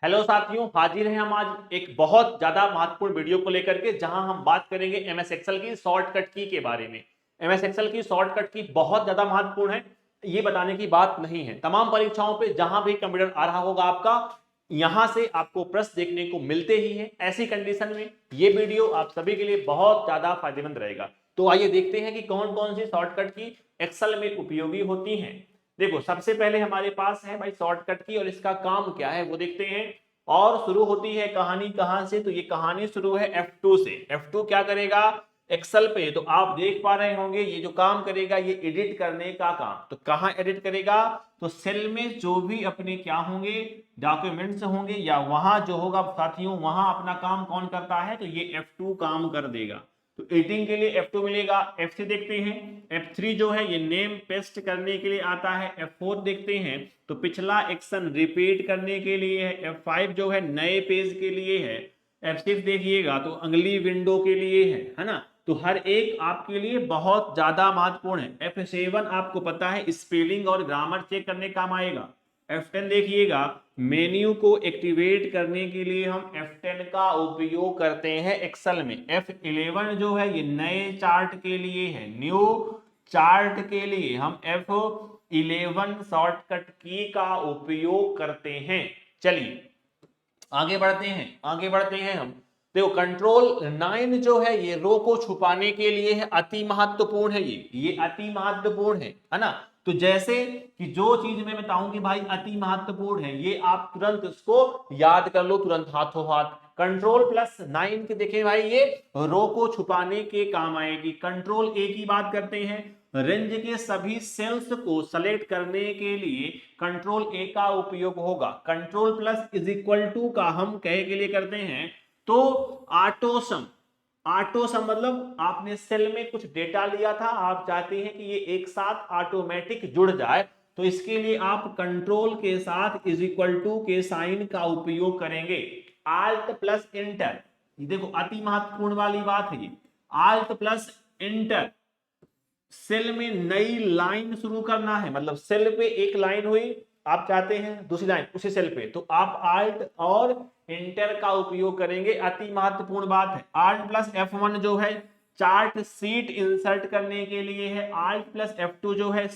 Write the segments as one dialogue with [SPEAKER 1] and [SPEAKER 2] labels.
[SPEAKER 1] Hello साथियों, हाजिर हैं हम आज एक बहुत ज्यादा महत्वपूर्ण वीडियो को लेकर के, जहां हम बात करेंगे एमएस एक्सेल की शॉर्टकट की के बारे में। एमएस एक्सेल की शॉर्टकट की बहुत ज्यादा महत्वपूर्ण है, ये बताने की बात नहीं है। तमाम परीक्षाओं पे जहां भी कंप्यूटर आ रहा होगा आपका, यहां से आपको प्रश्न देखने को मिलते ही है। ऐसी कंडीशन में ये वीडियो आप सभी के लिए बहुत ज्यादा फायदेमंद रहेगा। तो आइए देखते हैं कि कौन कौन सी शॉर्टकट की एक्सेल में उपयोगी होती हैं। देखो, सबसे पहले हमारे पास है भाई शॉर्टकट की, और इसका काम क्या है वो देखते हैं। और शुरू होती है कहानी कहां से, तो ये कहानी शुरू है F2 से। F2 क्या करेगा एक्सेल पे, तो आप देख पा रहे होंगे ये जो काम करेगा ये एडिट करने का काम। तो कहां एडिट करेगा, तो सेल में जो भी अपने क्या होंगे, डॉक्यूमेंट्स होंगे, या वहां जो होगा साथियों, वहां अपना काम कौन करता है, तो ये F2 काम कर देगा। तो एडिटिंग के लिए F2 मिलेगा। F3 देखते हैं, F3 जो है ये नेम पेस्ट करने के लिए आता है। F4 देखते हैं तो पिछला एक्शन रिपीट करने के लिए है। F5 जो है नए पेज के लिए है। F6 देखिएगा तो अगली विंडो के लिए है ना। तो हर एक आपके लिए बहुत ज्यादा महत्वपूर्ण है। F7 आपको पता है स्पेलिंग और ग्रामर चेक करने काम आएगा। F10 देखिएगा, मेन्यू को एक्टिवेट करने के लिए हम F10 का उपयोग करते हैं एक्सेल में। F11 जो है ये नए चार्ट के लिए है, न्यू चार्ट के लिए हम F11 शॉर्टकट की का उपयोग करते हैं। चलिए आगे बढ़ते हैं, आगे बढ़ते हैं हम। देखो कंट्रोल 9 जो है ये रो को छुपाने के लिए है, अति महत्वपूर्ण है। ये अति महत्वपूर्ण है ना। तो जैसे कि जो चीज मैं बताऊं कि भाई अति महत्वपूर्ण है, ये आप तुरंत इसको याद कर लो, तुरंत हाथों हाथ। कंट्रोल+9 के देखें भाई, ये रो को छुपाने के काम आएगी। कंट्रोल ए की बात करते हैं, रेंज के सभी सेल्स को सेलेक्ट करने के लिए कंट्रोल ए का उपयोग होगा। कंट्रोल+= का हम कहे के लिए करते हैं, तो ऑटोसम। ऑटोसम मतलब आपने सेल में कुछ डेटा लिया था, आप चाहते हैं कि ये एक साथ ऑटोमेटिक जुड़ जाए, तो इसके लिए आप कंट्रोल के साथ = के साइन का उपयोग करेंगे। Alt+Enter, देखो अति महत्वपूर्ण वाली बात है ये। Alt+Enter, सेल में नई लाइन शुरू करना है, मतलब सेल पे एक लाइन हुई, आप चाहते हैं दूसरी लाइन उसी सेल पे, तो आप Alt और इंटर का उपयोग करेंगे। अति महत्वपूर्ण बात है। Alt+F1 जो है चार्ट सीट इंसर्ट करने के लिए है। Alt+F2 जो है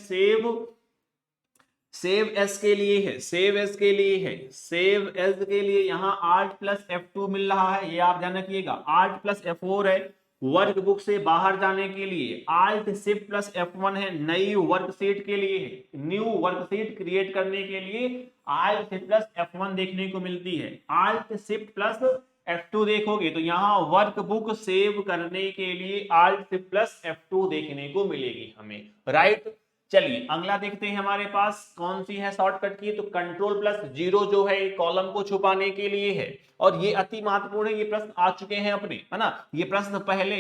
[SPEAKER 1] सेव एस के लिए है, सेव एस के लिए है, सेव एस के लिए यहाँ Alt+F2 मिल रहा है, ये आप ध्यान रखिएगा। Alt+F4 है वर्कबुक से बाहर जाने के लिए। Alt+Shift+F1 है नई वर्कशीट के लिए है, न्यू वर्कशीट क्रिएट करने के लिए Alt+F1 देखने को मिलती है। Alt+Shift+F2 देखोगे तो यहाँ वर्कबुक सेव करने के लिए Alt+F2 देखने को मिलेगी हमें, राइट। चलिए अगला देखते हैं हमारे पास कौन सी है शॉर्टकट की, तो कंट्रोल+0 जो है कॉलम को छुपाने के लिए है। और ये अति महत्वपूर्ण है, ये प्रश्न आ चुके हैं अपने, है ना। ये प्रश्न पहले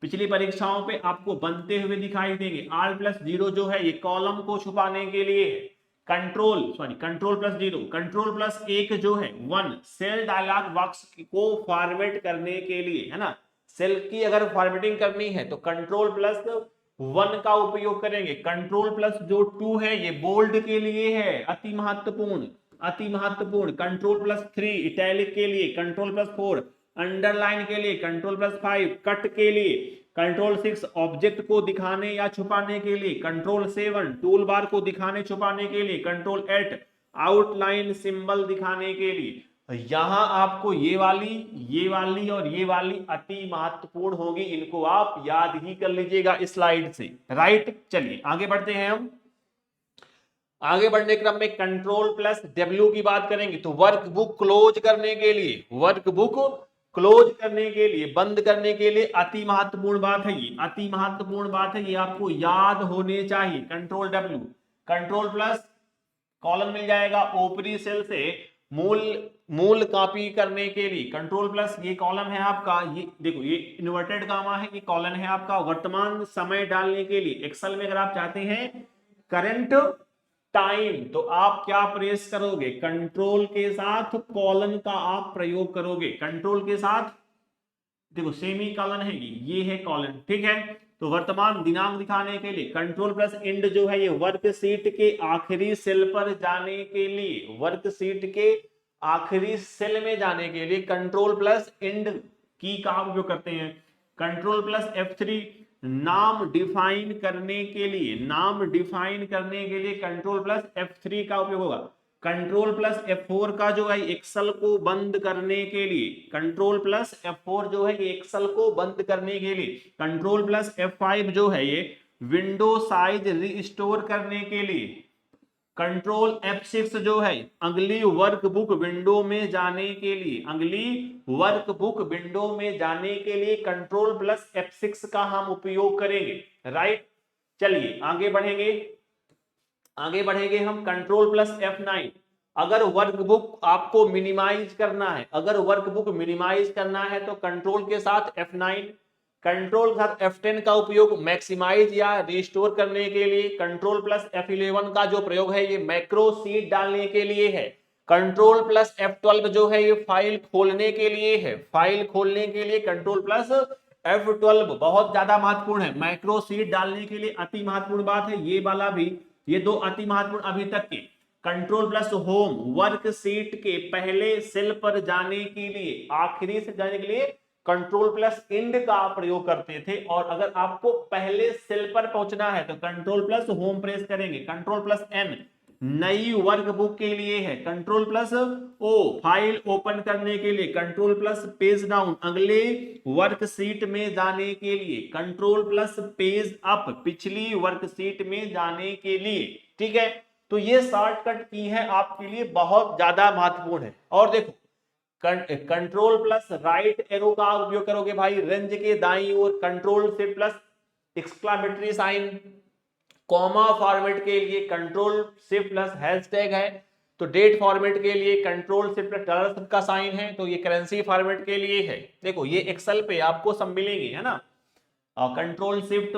[SPEAKER 1] पिछली परीक्षाओं पे आपको बनते हुए दिखाई देंगे। Alt+0 जो है ये कॉलम को छुपाने के लिए है। कंट्रोल+0, कंट्रोल+1 जो है 1 सेल डायलॉग बॉक्स को फॉर्मेट करने के लिए, है ना। सेल की अगर फॉर्मेटिंग करनी है तो कंट्रोल+1 का उपयोग करेंगे। कंट्रोल+2 है ये बोल्ड के लिए है, अति महत्वपूर्ण, अति महत्वपूर्ण। कंट्रोल+3 इटैलिक के लिए। कंट्रोल+4 अंडरलाइन के लिए। कंट्रोल+5 कट के लिए। कंट्रोल+6 ऑब्जेक्ट को दिखाने या छुपाने के लिए। कंट्रोल+7 टूल बार को दिखाने छुपाने के लिए। कंट्रोल+8 आउटलाइन सिंबल दिखाने के लिए। यहां आपको ये वाली और ये वाली अति महत्वपूर्ण होगी, इनको आप याद ही कर लीजिएगा इस स्लाइड से, राइट। चलिए आगे बढ़ते हैं हम। आगे बढ़ने क्रम में कंट्रोल+W की बात करेंगे, तो वर्कबुक क्लोज करने के लिए, वर्कबुक क्लोज करने के लिए, बंद करने के लिए अति महत्वपूर्ण बात है ये, अति महत्वपूर्ण बात है ये, आपको याद होने चाहिए। कंट्रोल+W, कंट्रोल+ कॉलम मिल जाएगा ऊपरी सेल से मूल मूल कॉपी करने के लिए। कंट्रोल+ ये कॉलम है आपका, ये देखो ये इन्वर्टेड गामा है, ये कॉलम है आपका वर्तमान समय डालने के लिए। एक्सेल में अगर आप चाहते हैं करंट टाइम, तो आप क्या प्रेस करोगे, कंट्रोल के साथ कॉलन का आप प्रयोग करोगे। कंट्रोल के साथ देखो सेमी कॉलन है ये है कॉलन, ठीक है। तो वर्तमान दिनांक दिखाने के लिए कंट्रोल+इंड जो है ये वर्कशीट के आखिरी सेल पर जाने के लिए, वर्कशीट के आखिरी सेल में जाने के लिए कंट्रोल प्लस इंड की का उपयोग करते हैं। कंट्रोल प्लस F3 नाम डिफाइन करने के लिए, नाम डिफाइन करने के लिए कंट्रोल प्लस F3 का उपयोग होगा। कंट्रोल प्लस F4 का जो है एक्सेल को बंद करने के लिए, कंट्रोल प्लस F4 जो है ये एक्सेल को बंद करने के लिए, कंट्रोल प्लस F5 जो है ये विंडो साइज रिस्टोर करने के लिए, कंट्रोल F6 जो है अगली वर्कबुक विंडो में जाने के लिए, अगली वर्कबुक विंडो में जाने के लिए कंट्रोल प्लस F6 का हम उपयोग करेंगे। राइट, चलिए आगे बढ़ेंगे, आगे बढ़ेंगे हम कंट्रोल प्लस F9। अगर वर्कबुक आपको मिनिमाइज करना है, अगर वर्कबुक मिनिमाइज करना है तो कंट्रोल के साथ F9, कंट्रोल के साथ F10 का उपयोग मैक्सिमाइज या रिस्टोर करने के लिए, कंट्रोल प्लस F11 का जो प्रयोग है ये मैक्रो सीट डालने के लिए है, कंट्रोल प्लस F12 जो है ये फाइल खोलने के लिए है, फाइल खोलने के लिए कंट्रोल प्लस F12 बहुत ज्यादा महत्वपूर्ण है, मैक्रो सीट डालने के लिए अति महत्वपूर्ण बात है ये वाला भी, ये दो अति महत्वपूर्ण अभी तक के। Control plus home work seat के पहले सेल पर जाने के लिए, आखिरी से जाने के लिए कंट्रोल प्लस इंड का प्रयोग करते थे, और अगर आपको पहले सेल पर पहुंचना है तो कंट्रोल प्लस होम प्रेस करेंगे। कंट्रोल प्लस एन नई वर्कबुक के लिए है, control plus O file open करने के लिए, कंट्रोल प्लस पेज डाउन अगले वर्कशीट में जाने के लिए, कंट्रोल प्लस पेज अप पिछली वर्कशीट में जाने के लिए। ठीक है, तो ये शॉर्टकट की है आपके लिए बहुत ज्यादा महत्वपूर्ण है। और देखो कंट्रोल प्लस राइट एरो का उपयोग करोगे भाई रेंज के दाईं ओर, कंट्रोल से plus exclamatory sign, comma format के लिए कंट्रोल शिफ्ट प्लस हैशटैग है, तो डेट फॉर्मेट के लिए कंट्रोल शिफ्ट प्लस डॉलर का साइन है, तो ये करेंसी फॉर्मेट के लिए है। देखो ये एक्सेल पे आपको सब मिलेंगे है ना, control shift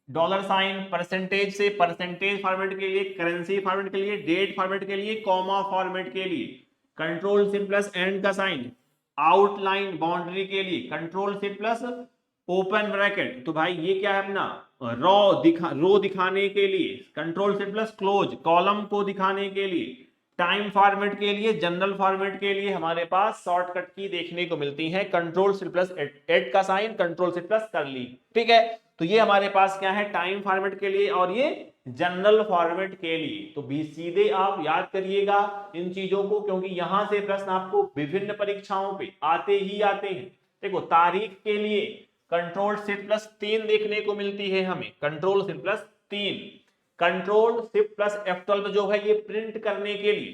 [SPEAKER 1] dollar sign, percentage से परसेंटेज फॉर्मेट के लिए, करेंसी फॉर्मेट के लिए, डेट फॉर्मेट के लिए, कॉमा फॉर्मेट के लिए, कंट्रोल शिफ्ट प्लस एंड का साइन, आउटलाइन बाउंड्री के लिए control shift plus open bracket, तो भाई ये क्या है अपना रो दिखाने के लिए, control shift plus close column को दिखाने के लिए, टाइम फॉर्मेट के लिए, जनरल फॉर्मेट के लिए हमारे पास शॉर्टकट की देखने को मिलती है कंट्रोल शिफ्ट प्लस एट का sign, control shift plus curly. ठीक है, तो ये हमारे पास क्या है टाइम फॉर्मेट के लिए और ये जनरल फॉर्मेट के लिए। तो भी सीधे आप याद करिएगा इन चीजों को, क्योंकि यहां से प्रश्न आपको विभिन्न परीक्षाओं पे आते ही आते हैं। देखो तारीख के लिए कंट्रोल शिफ्ट प्लस 3 देखने को मिलती है हमें, control shift plus 3, control shift plus F12 जो है ये प्रिंट करने के लिए,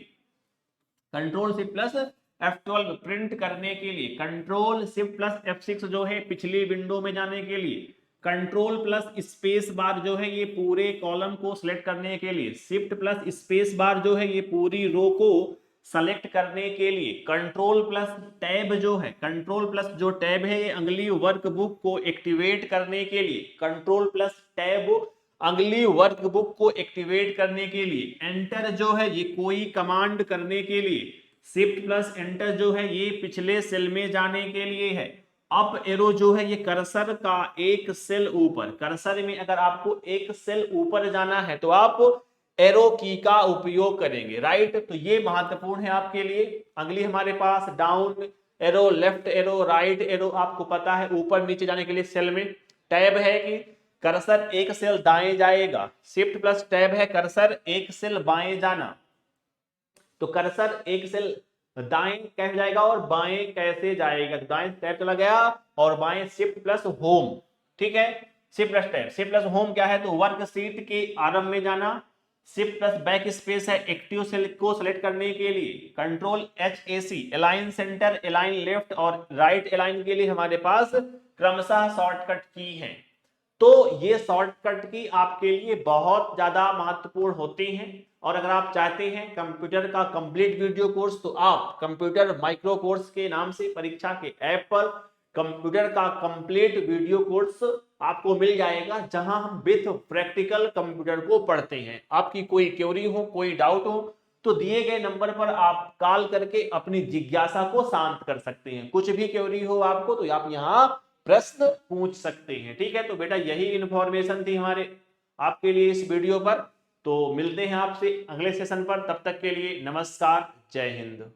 [SPEAKER 1] control shift plus F12 print करने के लिए, कंट्रोल शिफ्ट प्लस F6 जो है पिछली विंडो में जाने के लिए, कंट्रोल प्लस स्पेस बार जो है ये पूरे कॉलम को सिलेक्ट करने के लिए, शिफ्ट प्लस स्पेस बार जो है ये पूरी रो को सेलेक्ट करने के लिए, कंट्रोल प्लस टैब जो है, कंट्रोल प्लस जो टैब है ये अगली वर्कबुक को एक्टिवेट करने के लिए, कंट्रोल प्लस टैब अगली वर्कबुक को एक्टिवेट करने के लिए, एंटर जो है ये कोई कमांड करने के लिए, शिफ्ट प्लस एंटर जो है ये पिछले सेल में जाने के लिए है, अप एरो जो है ये कर्सर का एक सेल ऊपर, कर्सर में अगर आपको एक सेल ऊपर जाना है तो आप एरो की का उपयोग करेंगे। राइट, तो ये महत्वपूर्ण है आपके लिए। अगली हमारे पास down arrow, left arrow, right arrow, आपको पता है ऊपर नीचे जाने के लिए सेल में टैब है कि कर्सर एक सेल दाएं जाएगा, शिफ्ट प्लस टैब है कर्सर एक सेल बाएं जाना, तो कर्सर एक सेल दाएं कैसे जाएगा और बाएं कैसे जाएगा, तो दाएं टैब चला गया और बाएं शिफ्ट प्लस होम। ठीक है, shift plus tab, shift plus home क्या है तो वर्कशीट के आरंभ में जाना, शिफ्ट प्लस बैक स्पेस है एक्टिव सेल को सिलेक्ट करने के लिए, control HAC align centre, align left और राइट अलाइन के लिए हमारे पास क्रमशः शॉर्टकट की है। तो ये शॉर्टकट की आपके लिए बहुत ज्यादा महत्वपूर्ण होती हैं। और अगर आप चाहते हैं कंप्यूटर का कंप्लीट वीडियो कोर्स तो आप कंप्यूटर माइक्रो कोर्स के नाम से परीक्षा के ऐप पर कंप्यूटर का कंप्लीट वीडियो कोर्स आपको मिल जाएगा, जहां हम विथ प्रैक्टिकल कंप्यूटर को पढ़ते हैं। आपकी कोई क्वेरी हो, कोई डाउट हो तो दिए गए नंबर पर आप कॉल करके अपनी जिज्ञासा को शांत कर सकते हैं। कुछ भी क्वेरी हो आपको तो आप यहाँ प्रश्न पूछ सकते हैं। ठीक है, तो बेटा यही इंफॉर्मेशन थी हमारे आपके लिए इस वीडियो पर। तो मिलते हैं आपसे अगले सेशन पर, तब तक के लिए नमस्कार, जय हिंद।